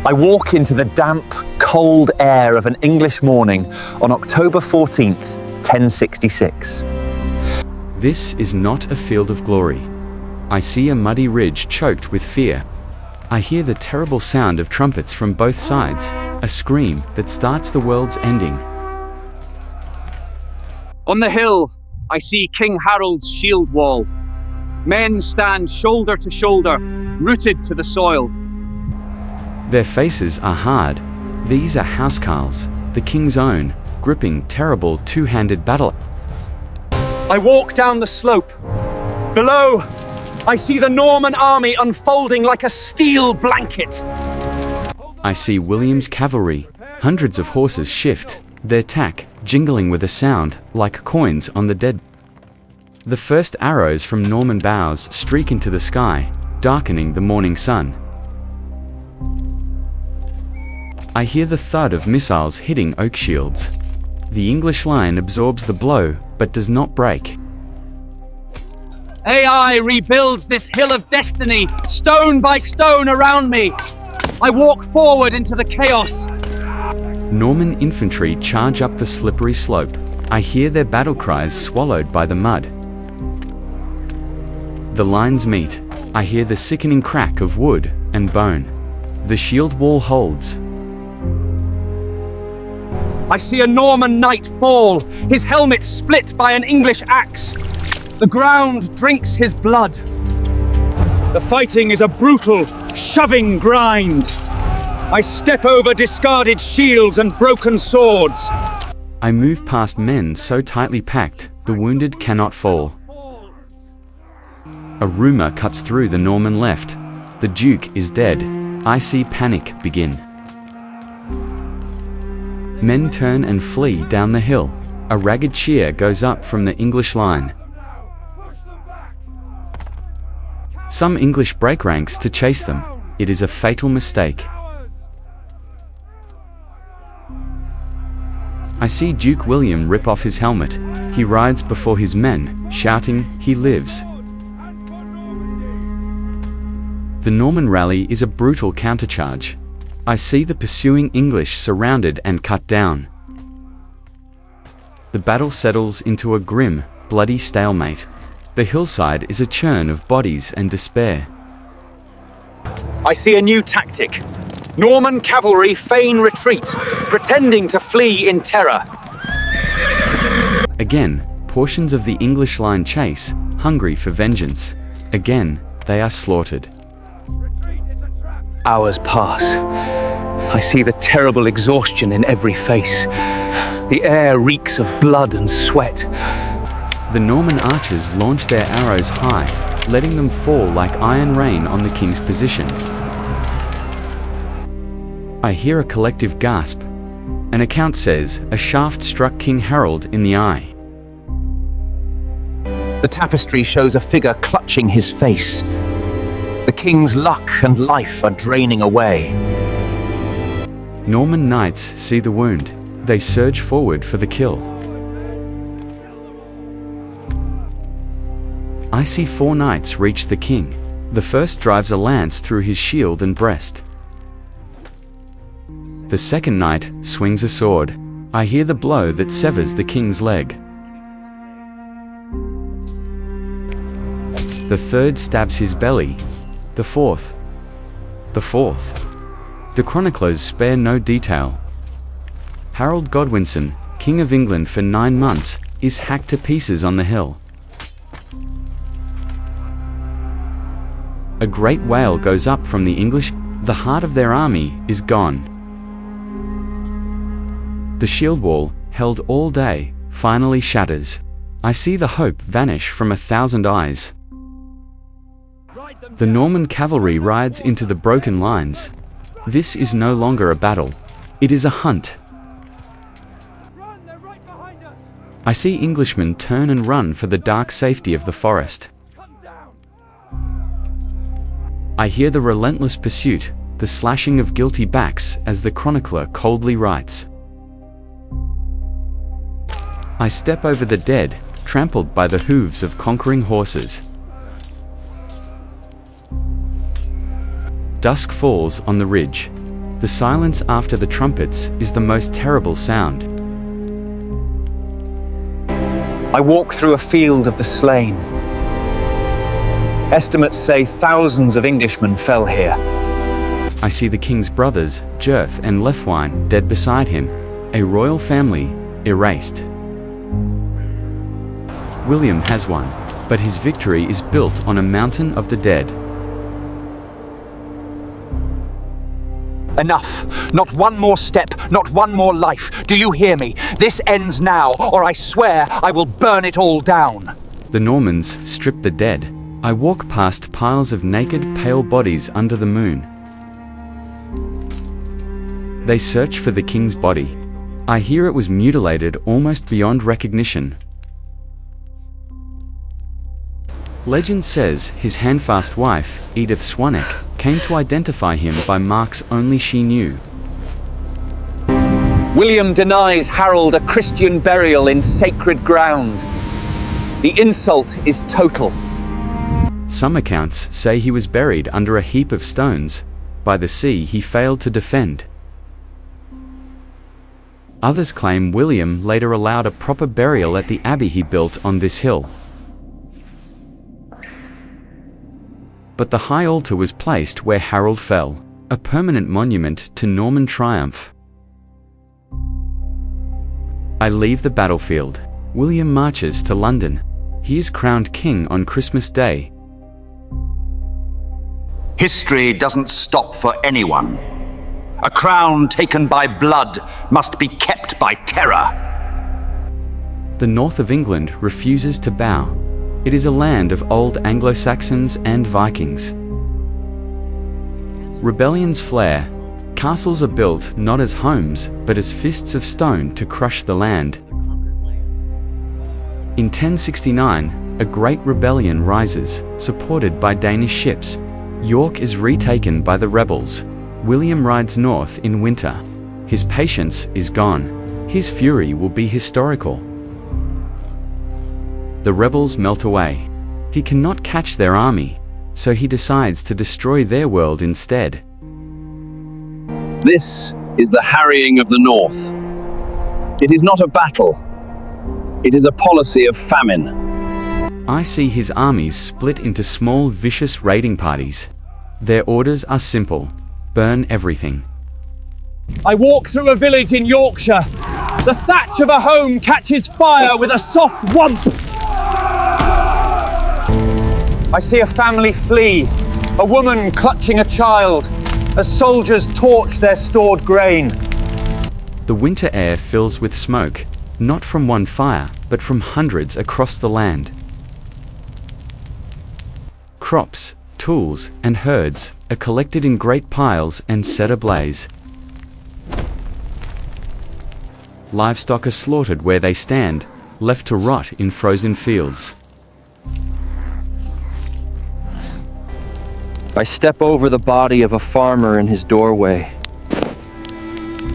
I walk into the damp, cold air of an English morning on October 14th, 1066. This is not a field of glory. I see a muddy ridge choked with fear. I hear the terrible sound of trumpets from both sides, a scream that starts the world's ending. On the hill, I see King Harold's Shield Wall. Men stand shoulder to shoulder, rooted to the soil. Their faces are hard. These are housecarls, the king's own, gripping terrible two-handed battle. I walk down the slope. Below, I see the Norman army unfolding like a steel blanket. I see William's cavalry, hundreds of horses shift, their tack jingling with a sound like coins on the dead. The first arrows from Norman bows streak into the sky, darkening the morning sun. I hear the thud of missiles hitting oak shields. The English line absorbs the blow, but does not break. AI rebuilds this hill of destiny, stone by stone around me. I walk forward into the chaos. Norman infantry charge up the slippery slope. I hear their battle cries swallowed by the mud. The lines meet. I hear the sickening crack of wood and bone. The shield wall holds. I see a Norman knight fall, his helmet split by an English axe. The ground drinks his blood. The fighting is a brutal, shoving grind. I step over discarded shields and broken swords. I move past men so tightly packed, the wounded cannot fall. A rumor cuts through the Norman left. The Duke is dead. I see panic begin. Men turn and flee down the hill. A ragged cheer goes up from the English line. Some English break ranks to chase them. It is a fatal mistake. I see Duke William rip off his helmet. He rides before his men, shouting, "He lives." The Norman rally is a brutal countercharge. I see the pursuing English surrounded and cut down. The battle settles into a grim, bloody stalemate. The hillside is a churn of bodies and despair. I see a new tactic. Norman cavalry feign retreat, pretending to flee in terror. Again, portions of the English line chase, hungry for vengeance. Again, they are slaughtered. Hours pass. I see the terrible exhaustion in every face. The air reeks of blood and sweat. The Norman archers launch their arrows high, letting them fall like iron rain on the king's position. I hear a collective gasp. An account says a shaft struck King Harold in the eye. The tapestry shows a figure clutching his face. The king's luck and life are draining away. Norman knights see the wound. They surge forward for the kill. I see 4 knights reach the king. The first drives a lance through his shield and breast. The second knight swings a sword. I hear the blow that severs the king's leg. The third stabs his belly. The fourth. The chroniclers spare no detail. Harold Godwinson, King of England for 9 months, is hacked to pieces on the hill. A great wail goes up from the English. The heart of their army is gone. The shield wall, held all day, finally shatters. I see the hope vanish from 1,000 eyes. The Norman cavalry rides into the broken lines. This is no longer a battle. It is a hunt. I see Englishmen turn and run for the dark safety of the forest. I hear the relentless pursuit, the slashing of guilty backs as the chronicler coldly writes. I step over the dead, trampled by the hooves of conquering horses. Dusk falls on the ridge. The silence after the trumpets is the most terrible sound. I walk through a field of the slain. Estimates say thousands of Englishmen fell here. I see the king's brothers, Gyrth and Leofwine, dead beside him, a royal family, erased. William has won, but his victory is built on a mountain of the dead. Enough. Not one more step, not one more life. Do you hear me? This ends now, or I swear I will burn it all down. The Normans strip the dead. I walk past piles of naked, pale bodies under the moon. They search for the king's body. I hear it was mutilated almost beyond recognition. Legend says his handfast wife, Edith Swanwick, came to identify him by marks only she knew. William denies Harold a Christian burial in sacred ground. The insult is total. Some accounts say he was buried under a heap of stones. By the sea he failed to defend. Others claim William later allowed a proper burial at the abbey he built on this hill. But the high altar was placed where Harold fell, a permanent monument to Norman triumph. I leave the battlefield. William marches to London. He is crowned king on Christmas Day. History doesn't stop for anyone. A crown taken by blood must be kept by terror. The north of England refuses to bow. It is a land of old Anglo-Saxons and Vikings. Rebellions flare. Castles are built not as homes, but as fists of stone to crush the land. In 1069, a great rebellion rises, supported by Danish ships. York is retaken by the rebels. William rides north in winter. His patience is gone. His fury will be historical. The rebels melt away. He cannot catch their army, so he decides to destroy their world instead. This is the harrying of the North. It is not a battle. It is a policy of famine. I see his armies split into small, vicious raiding parties. Their orders are simple: burn everything. I walk through a village in Yorkshire. The thatch of a home catches fire with a soft whomp. I see a family flee, a woman clutching a child, as soldiers torch their stored grain. The winter air fills with smoke, not from one fire, but from hundreds across the land. Crops, tools, and herds are collected in great piles and set ablaze. Livestock are slaughtered where they stand, left to rot in frozen fields. I step over the body of a farmer in his doorway.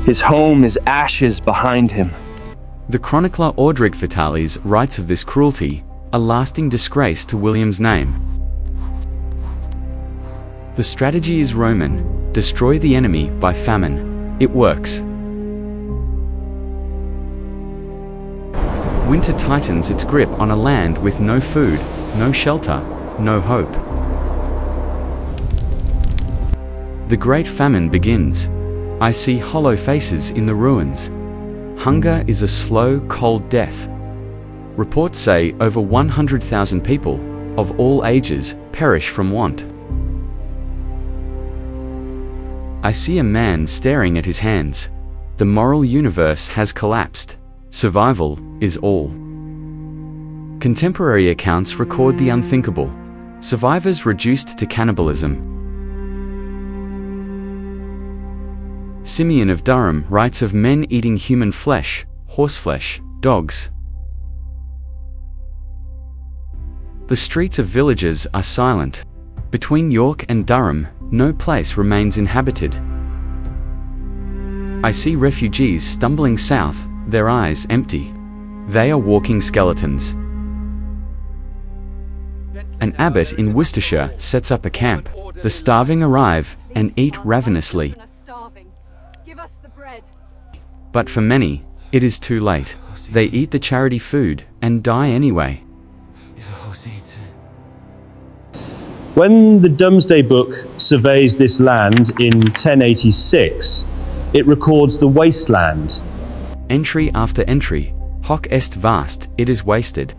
His home is ashes behind him. The chronicler Ordrig Vitalis writes of this cruelty, a lasting disgrace to William's name. The strategy is Roman: destroy the enemy by famine. It works. Winter tightens its grip on a land with no food, no shelter, no hope. The great famine begins. I see hollow faces in the ruins. Hunger is a slow, cold death. Reports say over 100,000 people, of all ages, perish from want. I see a man staring at his hands. The moral universe has collapsed. Survival is all. Contemporary accounts record the unthinkable. Survivors reduced to cannibalism. Simeon of Durham writes of men eating human flesh, horseflesh, dogs. The streets of villages are silent. Between York and Durham, no place remains inhabited. I see refugees stumbling south, their eyes empty. They are walking skeletons. An abbot in Worcestershire sets up a camp. The starving arrive and eat ravenously. But for many, it is too late. They eat the charity food and die anyway. When the Domesday Book surveys this land in 1086, it records the wasteland. Entry after entry, hoc est vast, it is wasted.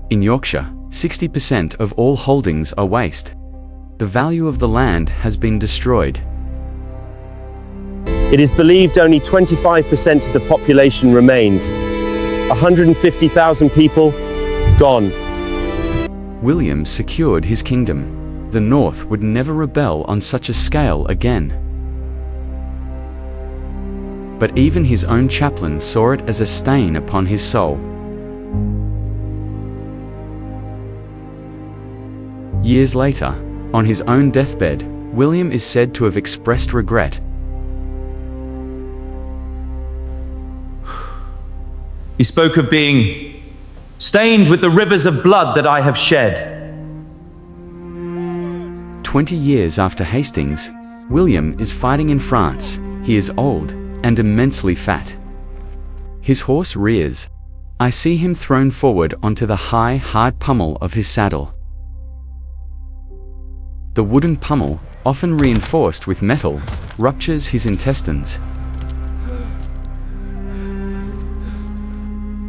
In Yorkshire, 60% of all holdings are waste. The value of the land has been destroyed. It is believed only 25% of the population remained. 150,000 people, gone. William secured his kingdom. The North would never rebel on such a scale again. But even his own chaplain saw it as a stain upon his soul. Years later, on his own deathbed, William is said to have expressed regret. He spoke of being stained with the rivers of blood that I have shed. 20 years after Hastings, William is fighting in France. He is old and immensely fat. His horse rears. I see him thrown forward onto the high, hard pommel of his saddle. The wooden pommel, often reinforced with metal, ruptures his intestines.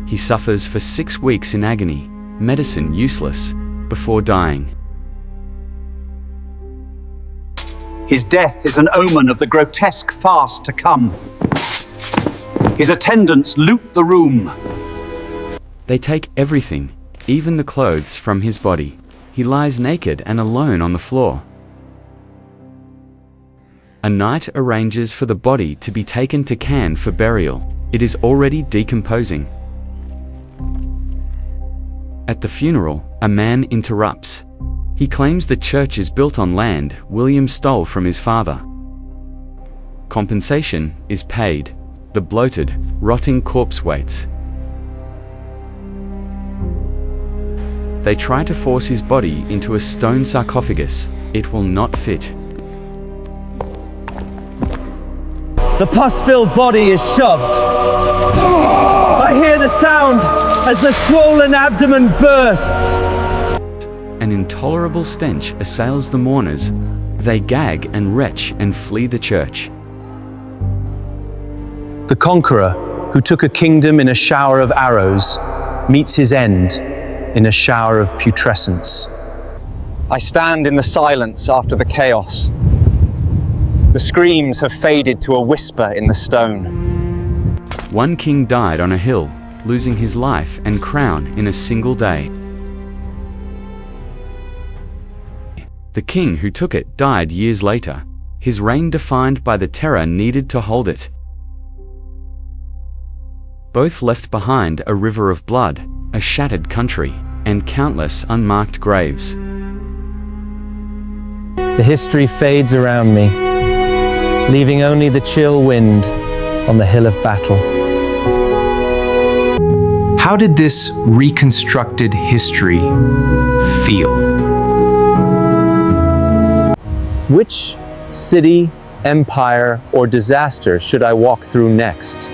He suffers for 6 weeks in agony, medicine useless, before dying. His death is an omen of the grotesque farce to come. His attendants loot the room. They take everything, even the clothes from his body. He lies naked and alone on the floor. A knight arranges for the body to be taken to Caen for burial. It is already decomposing. At the funeral, a man interrupts. He claims the church is built on land William stole from his father. Compensation is paid. The bloated, rotting corpse waits. They try to force his body into a stone sarcophagus. It will not fit. The pus-filled body is shoved. I hear the sound as the swollen abdomen bursts. An intolerable stench assails the mourners. They gag and retch and flee the church. The conqueror, who took a kingdom in a shower of arrows, meets his end in a shower of putrescence. I stand in the silence after the chaos. The screams have faded to a whisper in the stone. One king died on a hill, losing his life and crown in a single day. The king who took it died years later, his reign defined by the terror needed to hold it. Both left behind a river of blood, a shattered country, and countless unmarked graves. The history fades around me, leaving only the chill wind on the hill of battle. How did this reconstructed history feel? Which city, empire, or disaster should I walk through next?